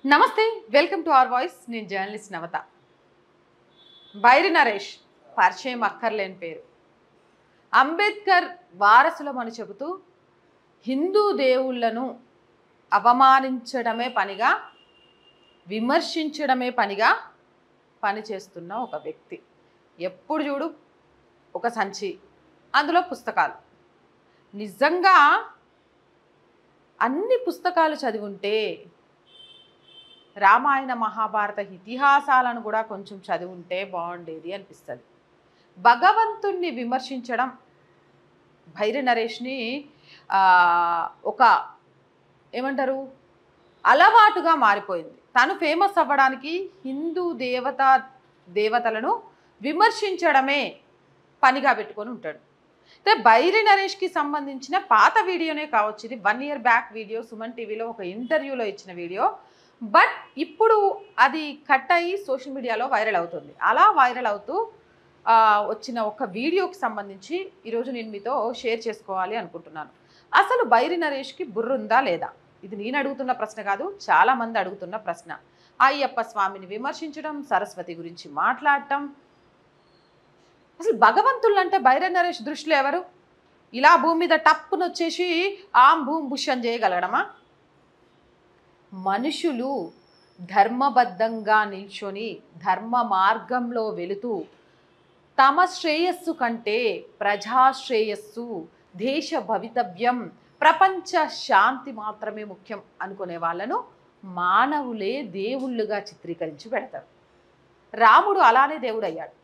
నమస్తే, welcome to our voice. నేను journalist నవత. బైరి నరేష్ పరిచయం అక్కర్లేని పేరు. అంబేద్కర్ వారసులమని చెబుతూ హిందూ దేవుళ్లను అవమానించడమే పనిగా, విమర్శించడమే పనిగా పనిచేస్తున్న ఒక వ్యక్తి. ఎప్పుడు చూడు ఒక సంచి, అందులో పుస్తకాలు. నిజంగా అన్ని పుస్తకాలు చదివి ఉంటే రామాయణ మహాభారత ఇతిహాసాలను కూడా కొంచెం చదివి ఉంటే బాగుండేది అనిపిస్తుంది. భగవంతుణ్ణి విమర్శించడం బైరి నరేష్ని ఒక ఏమంటారు అలవాటుగా మారిపోయింది. తను ఫేమస్ అవ్వడానికి హిందూ దేవతలను విమర్శించడమే పనిగా పెట్టుకొని ఉంటాడు. అయితే బైరి నరేష్కి సంబంధించిన పాత వీడియోనే కావచ్చు, ఇది 1 year బ్యాక్ వీడియో, సుమన్ టీవీలో ఒక ఇంటర్వ్యూలో ఇచ్చిన వీడియో. బట్ ఇప్పుడు అది కట్ అయ్యి సోషల్ మీడియాలో వైరల్ అవుతుంది. అలా వైరల్ అవుతూ వచ్చిన ఒక వీడియోకి సంబంధించి ఈరోజు నేను మీతో షేర్ చేసుకోవాలి అనుకుంటున్నాను. అసలు బైరి నరేష్కి బుర్ర ఉందా లేదా? ఇది నేను అడుగుతున్న ప్రశ్న కాదు, చాలామంది అడుగుతున్న ప్రశ్న. అయ్యప్ప స్వామిని విమర్శించడం, సరస్వతి గురించి మాట్లాడటం. అసలు భగవంతులు అంటే బైరి నరేష్ దృష్టిలో ఎవరు? ఇలా భూమి మీద టప్పును వచ్చేసి ఆం భూమ్ బుష్ అని చేయగలగడమా? మనుషులు ధర్మబద్ధంగా నిల్చొని ధర్మ మార్గంలో వెళుతూ తమ శ్రేయస్సు కంటే ప్రజాశ్రేయస్సు, దేశ భవితవ్యం, ప్రపంచ శాంతి మాత్రమే ముఖ్యం అనుకునే వాళ్ళను మానవులే దేవుళ్ళుగా చిత్రీకరించి పెడతారు. రాముడు అలానే దేవుడు అయ్యాడు.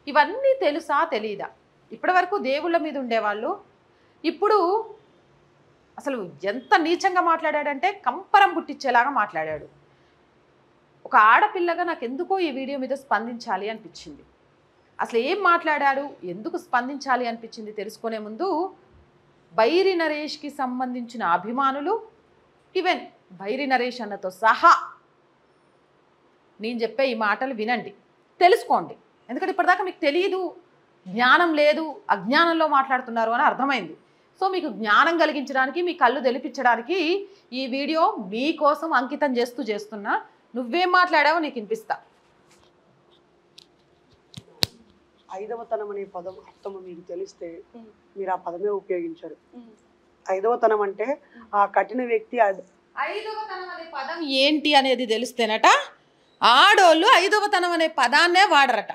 ఇవన్నీ తెలుసా తెలీదా? ఇప్పటి వరకు దేవుళ్ళ మీద ఉండేవాళ్ళు ఇప్పుడు అసలు ఎంత నీచంగా మాట్లాడాడంటే కంపరం పుట్టించేలాగా మాట్లాడాడు. ఒక ఆడపిల్లగా నాకు ఎందుకో ఈ వీడియో మీద స్పందించాలి అనిపించింది. అసలు ఏం మాట్లాడాడు, ఎందుకు స్పందించాలి అనిపించింది తెలుసుకునే ముందు బైరి నరేష్కి సంబంధించిన అభిమానులు, ఈవెన్ బైరి నరేష్ అన్నతో సహా నేను చెప్పే ఈ మాటలు వినండి, తెలుసుకోండి. ఎందుకంటే ఇప్పటిదాకా మీకు తెలియదు, జ్ఞానం లేదు, అజ్ఞానంలో మాట్లాడుతున్నారు అని అర్థమైంది. సో మీకు జ్ఞానం కలిగించడానికి, మీ కళ్ళు తెలిపించడానికి ఈ వీడియో మీకోసం అంకితం చేస్తున్నా. నువ్వేం మాట్లాడావో నీకు వినిపిస్తా. ఐదవతనం అనే పదం అర్థము మీకు తెలిస్తే మీరు ఆ పదమే ఉపయోగించరు. ఐదవతనం అంటే ఆ కఠిన వ్యక్తి. ఐదవతనం అనే పదం ఏంటి అనేది తెలిస్తేనట ఆడోళ్ళు ఐదవతనం అనే పదాన్నే వాడరట.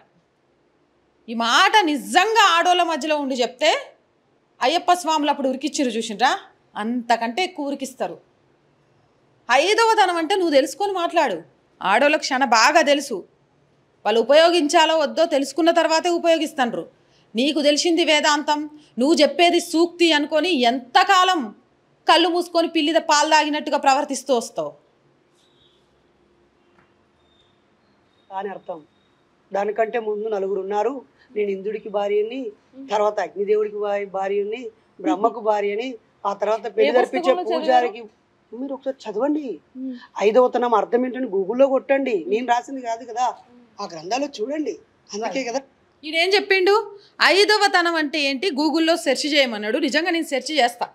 ఈ మాట నిజంగా ఆడోళ్ళ మధ్యలో ఉండి చెప్తే అయ్యప్ప స్వాములు అప్పుడు ఉరికిచ్చిరు చూసిండ్రా, అంతకంటే ఎక్కువ ఉరికిస్తారు. ఐదవతనం అంటే నువ్వు తెలుసుకొని మాట్లాడు. ఆడోళ్ళకి క్షణ బాగా తెలుసు, వాళ్ళు ఉపయోగించాలో వద్దో తెలుసుకున్న తర్వాతే ఉపయోగిస్తాండ్రు. నీకు తెలిసింది వేదాంతం, నువ్వు చెప్పేది సూక్తి అనుకొని ఎంతకాలం కళ్ళు మూసుకొని పిల్లిద పాలు తాగినట్టుగా ప్రవర్తిస్తూ వస్తావు అని అర్థం. దానికంటే ముందు నలుగురు ఉన్నారు, నేను ఇంద్రుడికి భార్యని, తర్వాత అగ్నిదేవుడికి భార్యని, బ్రహ్మకు భార్యని, ఆ తర్వాత పెళ్లి జరిపించే పూజారికి. మీరు ఒకసారి చదవండి. ఐదవతనం అర్థం ఏంటని గూగుల్లో కొట్టండి. నేను రాసింది కాదు కదా, ఆ గ్రంథాలు చూడండి. అందుకే కదా ఈయనేం చెప్పిండు, ఐదవతనం అంటే ఏంటి గూగుల్లో సెర్చ్ చేయమన్నాడు. నిజంగా నేను సెర్చ్ చేస్తా.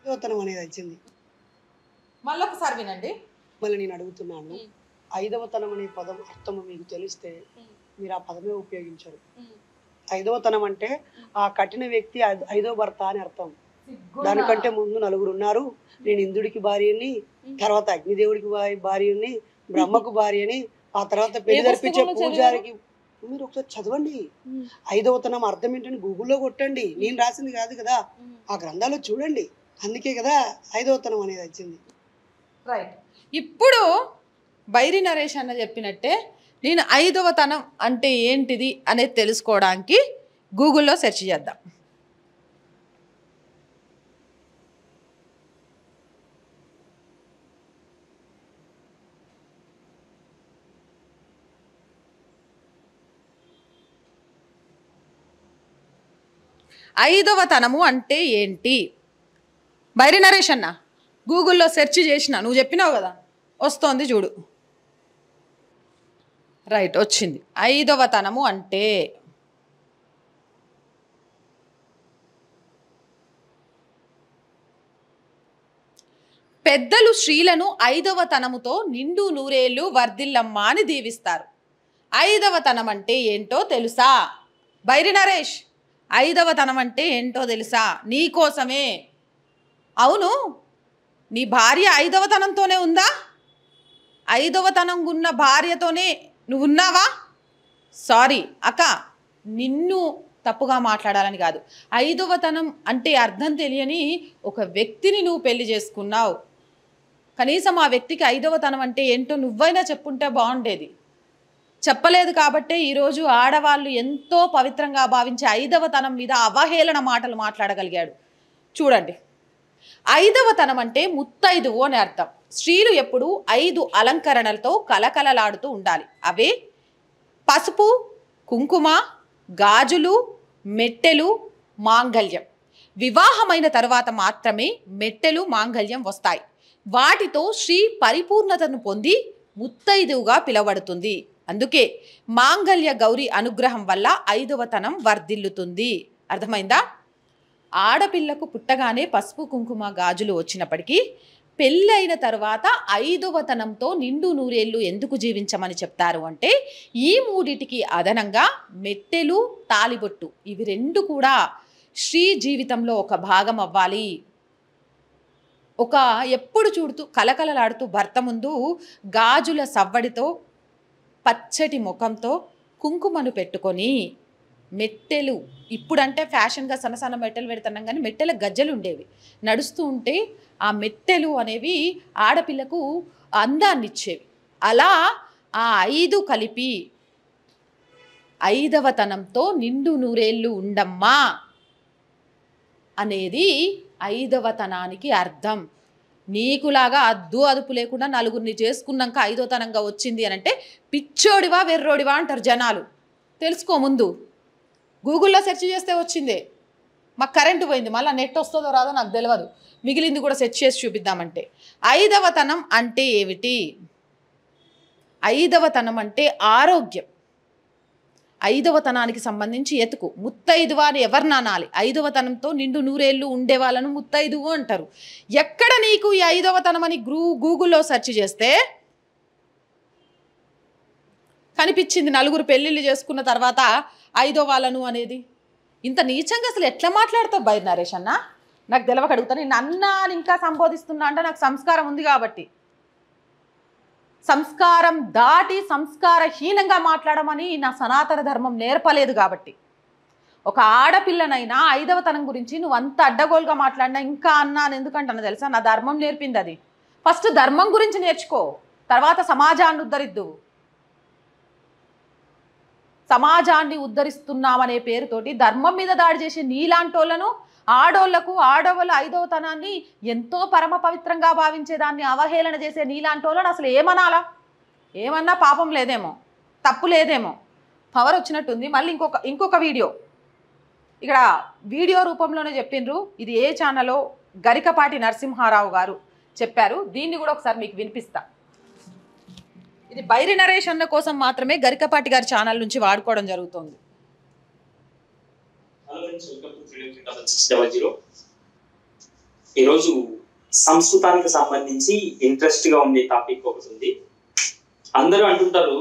ఐదవతనం అనేది వచ్చింది. మళ్ళీ ఒకసారి వినండి. మళ్ళీ నేను అడుగుతున్నాను, ఐదవతనం అనే పదం అర్థము మీకు తెలిస్తే మీరు ఆ పదమే ఉపయోగించరు. ఐదవతనం అంటే ఆ కఠిన వ్యక్తి ఐదవ భర్త అని అర్థం. దానికంటే ముందు నలుగురు ఉన్నారు, నేను ఇంద్రుడికి భార్యని, తర్వాత అగ్నిదేవుడికి భార్యని, బ్రహ్మకు భార్యని, ఆ తర్వాత పెళ్లి జరిపించే పూజారికి. మీరు ఒకసారి చదవండి. ఐదవతనం అర్థం ఏంటని గూగుల్లో కొట్టండి. నేను రాసింది కాదు కదా, ఆ గ్రంథాలు చూడండి. అందుకే కదా ఐదవతనం అనేది వచ్చింది. రైట్. ఇప్పుడు బైరి నరేష్ అన్న చెప్పినట్టే నేను ఐదవతనం అంటే ఏంటిది అనేది తెలుసుకోవడానికి గూగుల్లో సెర్చ్ చేద్దాం. ఐదవతనము అంటే ఏంటి? బైరి నరేష్ అన్న గూగుల్లో సెర్చ్ చేసిన, నువ్వు చెప్పినావు కదా, వస్తోంది చూడు. రైట్, వచ్చింది. ఐదవతనము అంటే పెద్దలు స్త్రీలను 5వ తనముతో నిండు నూరేళ్లు వర్ధిల్లమ్మా అని దీవిస్తారు. 5వ తనం అంటే ఏంటో తెలుసా? బైరి నరేష్, 5వ తనం అంటే ఏంటో తెలుసా? నీకోసమే. అవును, నీ భార్య 5వ తనంతోనే ఉందా? 5వ తనం ఉన్న భార్యతోనే నువ్వు ఉన్నావా? సారీ అక్క, నిన్ను తప్పుగా మాట్లాడాలని కాదు. 5వ తనం అంటే అర్థం తెలియని ఒక వ్యక్తిని నువ్వు పెళ్లి చేసుకున్నావు. కనీసం ఆ వ్యక్తికి 5వ తనం అంటే ఏంటో నువ్వైనా చెప్పుంటే బాగుండేది. చెప్పలేదు కాబట్టే ఈరోజు ఆడవాళ్ళు ఎంతో పవిత్రంగా భావించే 5వ తనం మీద అవహేళన మాటలు మాట్లాడగలిగాడు. చూడండి, 5వ తనం అంటే ముత్తైదువు అని అర్థం. స్త్రీలు ఎప్పుడు 5 అలంకరణలతో కలకలలాడుతూ ఉండాలి. అవే పసుపు, కుంకుమ, గాజులు, మెట్టెలు, మాంగళ్యం. వివాహమైన తర్వాత మాత్రమే మెట్టెలు, మాంగళ్యం వస్తాయి. వాటితో స్త్రీ పరిపూర్ణతను పొంది ముత్తైదువుగా పిలువబడుతుంది. అందుకే మాంగళ్య గౌరి అనుగ్రహం వల్ల 5వ తనం వర్ధిల్లుతుంది. అర్థమైందా? ఆడపిల్లకు పుట్టగానే పసుపు, కుంకుమ, గాజులు వచ్చినప్పటికీ పెళ్ళైన తర్వాత 5వ తనంతో నిండు నూరేళ్లు ఎందుకు జీవించమని చెప్తారు అంటే, ఈ మూడిటికి అదనంగా మెట్టెలు, తాలిబొట్టు, ఇవి రెండు కూడా స్త్రీ జీవితంలో ఒక భాగం అవ్వాలి. ఒక ఎప్పుడు చూడుతూ కలకలలాడుతూ భర్త ముందు గాజుల సవ్వడితో, పచ్చటి ముఖంతో, కుంకుమను పెట్టుకొని, మెట్టెలు, ఇప్పుడంటే ఫ్యాషన్గా సన్న మెట్టెలు పెడుతున్నాం, కానీ మెట్టెల గజ్జలు ఉండేవి. నడుస్తూ ఉంటే ఆ మెట్టెలు అనేవి ఆడపిల్లకు అందాన్ని ఇచ్చేవి. అలా ఆ 5 కలిపి 5వ తనంతో నిండు నూరేళ్లు ఉండమ్మా అనేది 5వ తనానికి అర్థం. నీకులాగా అద్దు అదుపు లేకుండా నలుగురిని చేసుకున్నాక 5వ తనంగా వచ్చింది అని అంటే పిచ్చోడివా వెర్రోడివా అంటారు జనాలు. తెలుసుకో ముందు. గూగుల్లో సెర్చ్ చేస్తే వచ్చిందే. మాకు కరెంటు పోయింది, మళ్ళీ నెట్ వస్తుందో రాదో నాకు తెలియదు, మిగిలింది కూడా సెర్చ్ చేసి చూపిద్దామంటే. 5వ తనం అంటే ఏమిటి? 5వ తనం అంటే ఆరోగ్యం. 5వ తనానికి సంబంధించి ఎతుకు. ముత్తైదువ అని ఎవరిని అనాలి? 5వ తనంతో నిండు నూరేళ్లు ఉండే వాళ్ళను ముత్తైదువు అంటారు. ఎక్కడ నీకు ఈ 5వ తనం అని గూగుల్లో సెర్చ్ చేస్తే కనిపించింది నలుగురు పెళ్ళిళ్ళు చేసుకున్న తర్వాత 5వ వాళ్ళను అనేది. ఇంత నీచంగా అసలు ఎట్లా మాట్లాడతావు బైరి నరేష్ అన్న? నాకు తెలవక అడుగుతాను. నేను అన్నా అని ఇంకా సంబోధిస్తున్నా అంటే నాకు సంస్కారం ఉంది కాబట్టి. సంస్కారం దాటి సంస్కారహీనంగా మాట్లాడమని నా సనాతన ధర్మం నేర్పలేదు కాబట్టి. ఒక ఆడపిల్లనైనా 5వ తనం గురించి నువ్వు అంత అడ్డగోలుగా మాట్లాడినా ఇంకా అన్నాను ఎందుకంటున్నా తెలుసా? నా ధర్మం నేర్పింది అది. ఫస్ట్ ధర్మం గురించి నేర్చుకో, తర్వాత సమాజాన్ని ఉద్ధరిద్దు. సమాజాన్ని ఉద్ధరిస్తున్నామనే పేరుతోటి ధర్మం మీద దాడి చేసే నీలాంటోళ్లను, ఆడోళ్లకు ఆడవాళ్ళు 5వ తనాన్ని ఎంతో పరమ పవిత్రంగా భావించేదాన్ని అవహేళన చేసే నీలాంటోళ్ళని అసలు ఏమనాలా? ఏమన్నా పాపం లేదేమో, తప్పు లేదేమో, పవర్ వచ్చినట్టుంది. మళ్ళీ ఇంకొక వీడియో ఇక్కడ వీడియో రూపంలోనే చెప్పిండ్రు. ఇది ఏ ఛానల్లో గరికపాటి నరసింహారావు గారు చెప్పారు. దీన్ని కూడా ఒకసారి మీకు వినిపిస్తా. ఇది బైరి నరేష్ అన్న కోసం మాత్రమే గరికపాటి గారి ఛానల్ నుంచి వాడుకోవడం జరుగుతుంది. ఈరోజు సంస్కృతానికి సంబంధించి ఇంట్రెస్ట్ గా ఉండే టాపిక్ ఒకటి ఉంది. అందరూ అంటుంటారు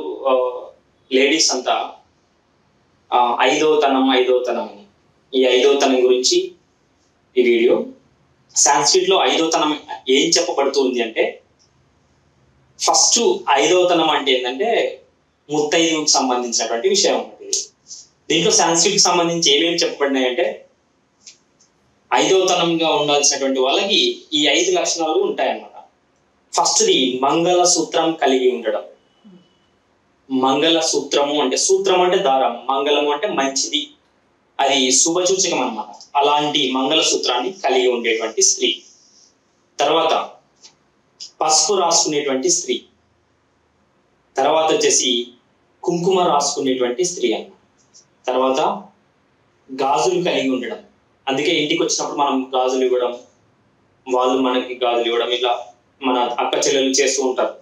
లేడీస్ అంతా 5వ తనం అని. ఈ 5వ తనం గురించి ఈ వీడియో. సాంస్క్రిట్ లో 5వ తనం ఏం చెప్పబడుతుంది అంటే, ఫస్ట్ 5వ తనం అంటే ఏంటంటే ముత్తైదువుకు సంబంధించినటువంటి విషయం అన్నమాట. దీంట్లో సాంస్క్రిట్ కి సంబంధించి ఏమేమి చెప్పబడినాయి అంటే, 5వ తనంగా ఉండాల్సినటువంటి వాళ్ళకి ఈ 5 లక్షణాలు ఉంటాయన్నమాట. ఫస్ట్ది మంగళ సూత్రం కలిగి ఉండడం. మంగళ సూత్రము అంటే, సూత్రం అంటే దారం, మంగళము అంటే మంచిది, అది శుభసూచకం అన్నమాట. అలాంటి మంగళ సూత్రాన్ని కలిగి ఉండేటువంటి స్త్రీ. తర్వాత పసుపు రాసుకునేటువంటి స్త్రీ. తర్వాత వచ్చేసి కుంకుమ రాసుకునేటువంటి స్త్రీ అన్న. తర్వాత గాజులు కలిగి ఉండడం. అందుకే ఇంటికి వచ్చినప్పుడు మనం గాజులు ఇవ్వడం, వాళ్ళు మనకి గాజులు ఇవ్వడం, ఇలా మన అక్క చెల్లెలు చేస్తూ ఉంటారు.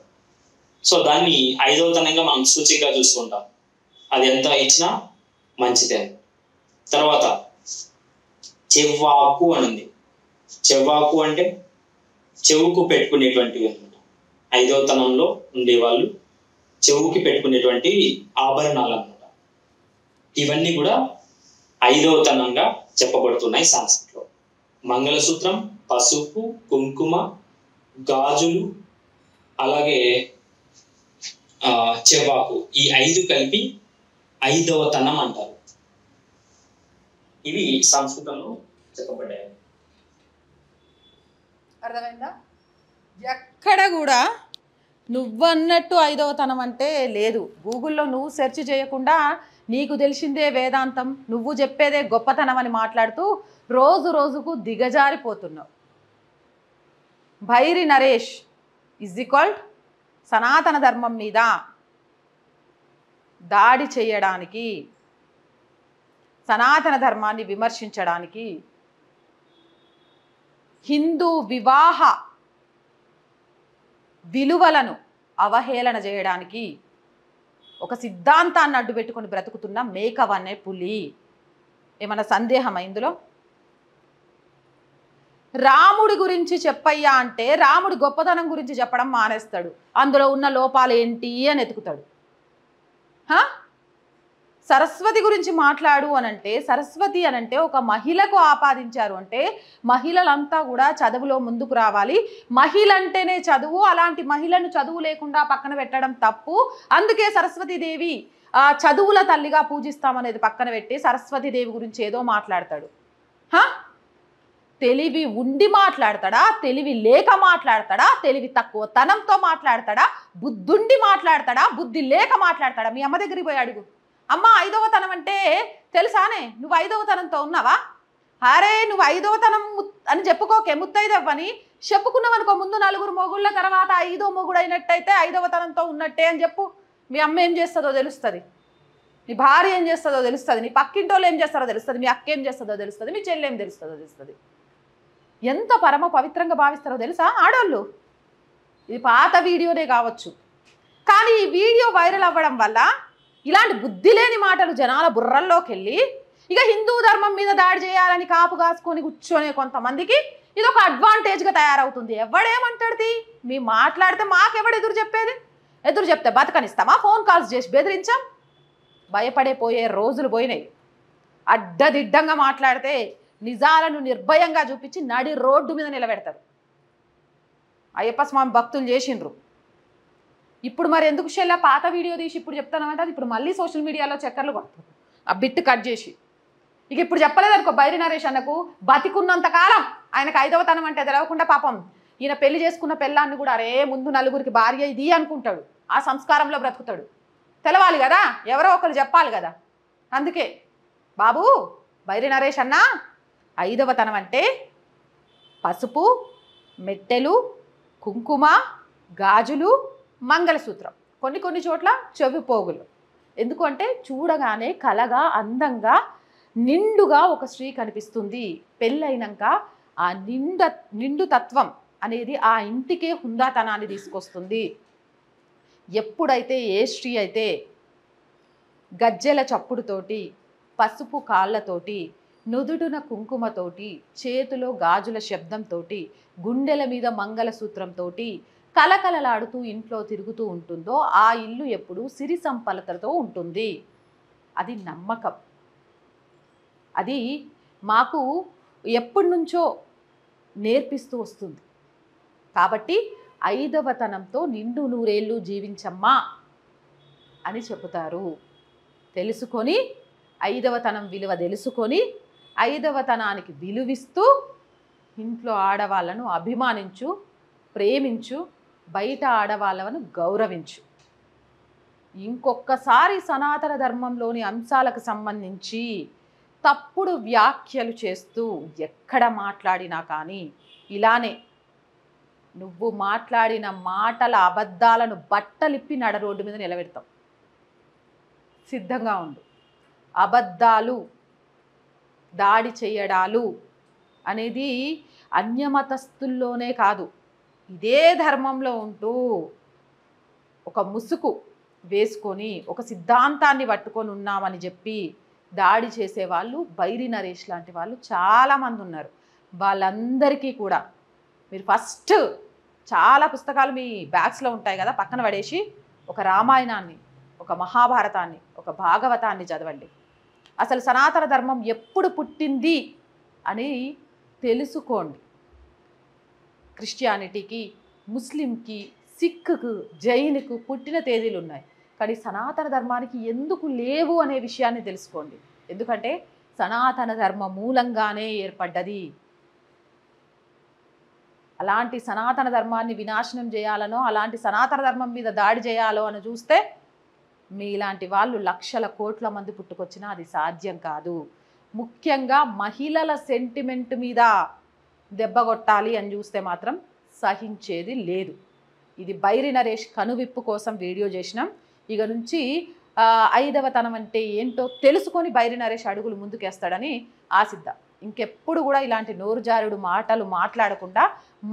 సో దాన్ని 5వ తనంగా మనం సూచికగా చూస్తూ ఉంటాం. అది ఎంత ఇచ్చినా మంచిదే. తర్వాత చెవ్వాకు అని ఉంది. చెవ్వాకు అంటే చెవుకు పెట్టుకునేటువంటివి అనమాట. 5వ తనంలో ఉండేవాళ్ళు చెవుకి పెట్టుకునేటువంటి ఆభరణాలు అనమాట. ఇవన్నీ కూడా 5వ తనంగా చెప్పబడుతున్నాయి సంస్కృతిలో. మంగళసూత్రం, పసుపు, కుంకుమ, గాజులు, అలాగే చెవాకు, ఈ 5 కలిపి 5వ తనం అంటారు. ఇవి సంస్కృతంలో చెప్పబడ్డాయి. అర్థమైందా? ఎక్కడ కూడా నువ్వన్నట్టు 5వ తనం అంటే లేదు. గూగుల్లో నువ్వు సెర్చ్ చేయకుండా నీకు తెలిసిందే వేదాంతం, నువ్వు చెప్పేదే గొప్పతనం అని మాట్లాడుతూ రోజు రోజుకు దిగజారిపోతున్నావు. భైరి నరేష్ = సనాతన ధర్మం మీద దాడి చేయడానికి, సనాతన ధర్మాన్ని విమర్శించడానికి, హిందూ వివాహ విలువలను అవహేళన చేయడానికి ఒక సిద్ధాంతాన్ని అడ్డు పెట్టుకొని బ్రతుకుతున్న మేకవనే పులి. ఏమన్నా సందేహమా ఇందులో? రాముడి గురించి చెప్పయ్యా అంటే రాముడి గొప్పతనం గురించి చెప్పడం మానేస్తాడు. అందులో ఉన్న లోపాలు ఏంటి అని ఎతుకుతాడు. సరస్వతి గురించి మాట్లాడు అనంటే, సరస్వతి అనంటే ఒక మహిళకు ఆపాదించారు అంటే మహిళలంతా కూడా చదువులో ముందుకు రావాలి. మహిళ అంటేనే చదువు, అలాంటి మహిళను చదువు లేకుండా పక్కన పెట్టడం తప్పు. అందుకే సరస్వతీదేవి చదువుల తల్లిగా పూజిస్తామనేది పక్కన పెట్టి సరస్వతీదేవి గురించి ఏదో మాట్లాడతాడు. తెలివి ఉండి మాట్లాడతాడా, తెలివి లేక మాట్లాడతాడా, తెలివి తక్కువ తనంతో మాట్లాడతాడా, బుద్ధుండి మాట్లాడతాడా, బుద్ధి లేక మాట్లాడతాడా? మీ అమ్మ దగ్గరికి పోయి అడుగు. అమ్మ 5వ తనం అంటే తెలుసానే, నువ్వు 5వ తనంతో ఉన్నావా? అరే నువ్వు 5వ తనం అని చెప్పుకోకే, ముత్తైదవ్వని చెప్పుకున్నావు అనుకో. ముందు 4 మొగుళ్ళ తర్వాత 5వ మొగుడు అయినట్టయితే 5వ తనంతో ఉన్నట్టే అని చెప్పు. మీ అమ్మ ఏం చేస్తుందో తెలుస్తుంది, నీ భార్య ఏం చేస్తుందో తెలుస్తుంది, నీ పక్కింటోళ్ళు ఏం చేస్తారో తెలుస్తుంది, మీ అక్క ఏం చేస్తుందో తెలుస్తుంది, మీ చెల్లి ఏం తెలుస్తుందో తెలుస్తుంది. ఎంత పరమ పవిత్రంగా భావిస్తారో తెలుసా ఆడోళ్ళు? ఇది పాత వీడియోనే కావచ్చు, కానీ ఈ వీడియో వైరల్ అవ్వడం వల్ల ఇలాంటి బుద్ధి లేని మాటలు జనాల బుర్రల్లోకి వెళ్ళి ఇక హిందూ ధర్మం మీద దాడి చేయాలని కాపు కాసుకొని కూర్చొనే కొంతమందికి ఇది ఒక అడ్వాంటేజ్గా తయారవుతుంది. ఎవడేమంటాడు? మీ మాట్లాడితే మాకెవడు ఎదురు చెప్పేది? ఎదురు చెప్తే బతకనిస్తామా? ఫోన్ కాల్స్ చేసి బెదిరించాం. భయపడే పోయే రోజులు పోయినాయి. అడ్డదిడ్డంగా మాట్లాడితే నిజాలను నిర్భయంగా చూపించి నడి రోడ్డు మీద నిలబెడతారు. అయ్యప్ప స్వామి భక్తులు చేసిండ్రు. ఇప్పుడు మరి ఎందుకు షెల్లా పాత వీడియో తీసి ఇప్పుడు చెప్తానంటే అది ఇప్పుడు మళ్ళీ సోషల్ మీడియాలో చక్కర్లు కొడతారు ఆ బిట్ కట్ చేసి. ఇక ఇప్పుడు చెప్పలేదనుకో భైరి నరేష్ అన్నకు బతికున్నంత కాలం ఆయనకు 5వ తనం అంటే తెలవకుండా పాపం ఈయన పెళ్లి చేసుకున్న పెళ్ళాన్ని కూడా అరే ముందు 4గురికి భార్య ఇది అనుకుంటాడు. ఆ సంస్కారంలో బ్రతుకుతాడు. తెలవాలి కదా, ఎవరో ఒకరు చెప్పాలి కదా. అందుకే బాబు భైరి నరేష్ అన్న 5వ తనం అంటే పసుపు, మెట్టెలు, కుంకుమ, గాజులు, మంగళసూత్రం, కొన్ని చోట్ల చెవి పోగులు. ఎందుకంటే చూడగానే కలగా అందంగా నిండుగా ఒక స్త్రీ కనిపిస్తుంది. పెళ్ళైనాక ఆ నిండు తత్వం అనేది ఆ ఇంటికే హుందాతనాన్ని తీసుకొస్తుంది. ఎప్పుడైతే ఏ స్త్రీ అయితే గజ్జెల చప్పుడుతోటి, పసుపు కాళ్ళతోటి, నుదుడున కుంకుమతోటి, చేతిలో గాజుల శబ్దంతో, గుండెల మీద మంగళసూత్రంతో కలకలలాడుతూ ఇంట్లో తిరుగుతూ ఉంటుందో ఆ ఇల్లు ఎప్పుడు సిరి సంపదలతో ఉంటుంది. అది నమ్మకం. అది మాకు ఎప్పటి నుంచో నేర్పిస్తూ వస్తుంది. కాబట్టి 5వ తనంతో నిండు నూరేళ్ళు జీవించమ్మా అని చెబుతారు. తెలుసుకొని 5వ తనం విలువ తెలుసుకొని 5వ తనానికి విలువిస్తూ ఇంట్లో ఆడవాళ్ళను అభిమానించు, ప్రేమించు, బయట ఆడవాళ్ళను గౌరవించు. ఇంకొకసారి సనాతన ధర్మంలోని అంశాలకు సంబంధించి తప్పుడు వ్యాఖ్యలు చేస్తూ ఎక్కడ మాట్లాడినా కానీ ఇలానే నువ్వు మాట్లాడిన మాటల అబద్ధాలను బట్టలిప్పి నడ రోడ్డు మీద నిలబెడతాం. సిద్ధంగా ఉండు. అబద్ధాలు, దాడి చేయడాలు అనేది అన్యమతస్థుల్లోనే కాదు, ఇదే ధర్మంలో ఉంటూ ఒక ముసుగు వేసుకొని ఒక సిద్ధాంతాన్ని పట్టుకొని ఉన్నామని చెప్పి దాడి చేసేవాళ్ళు భైరి నరేష్ లాంటి వాళ్ళు చాలామంది ఉన్నారు. వాళ్ళందరికీ కూడా మీరు ఫస్ట్ చాలా పుస్తకాలు మీ బ్యాగ్స్లో ఉంటాయి కదా, పక్కన పడేసి ఒక రామాయణాన్ని, ఒక మహాభారతాన్ని, ఒక భాగవతాన్ని చదవండి. అసలు సనాతన ధర్మం ఎప్పుడు పుట్టింది అని తెలుసుకోండి. క్రిస్టియానిటీకి, ముస్లింకి, సిక్కుకు, జైనుకు పుట్టిన తేదీలు ఉన్నాయి, కానీ సనాతన ధర్మానికి ఎందుకు లేవు అనే విషయాన్ని తెలుసుకోండి. ఎందుకంటే సనాతన ధర్మ మూలంగానే ఏర్పడ్డది. అలాంటి సనాతన ధర్మాన్ని వినాశనం చేయాలనో, అలాంటి సనాతన ధర్మం మీద దాడి చేయాలో అని చూస్తే మీలాంటి వాళ్ళు లక్షల కోట్ల మంది పుట్టుకొచ్చినా అది సాధ్యం కాదు. ముఖ్యంగా మహిళల సెంటిమెంట్ మీద దెబ్బ కొట్టాలి అని చూస్తే మాత్రం సహించేది లేదు. ఇది బైరి నరేష్ కనువిప్పు కోసం వీడియో చేసినాం. ఇక నుంచి 5వ తనం అంటే ఏంటో తెలుసుకొని బైరి నరేష్ అడుగులు ముందుకేస్తాడని ఆశిద్దాం. ఇంకెప్పుడు కూడా ఇలాంటి నోరుజారుడు మాటలు మాట్లాడకుండా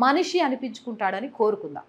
మనిషి అనిపించుకుంటాడని కోరుకుందాం.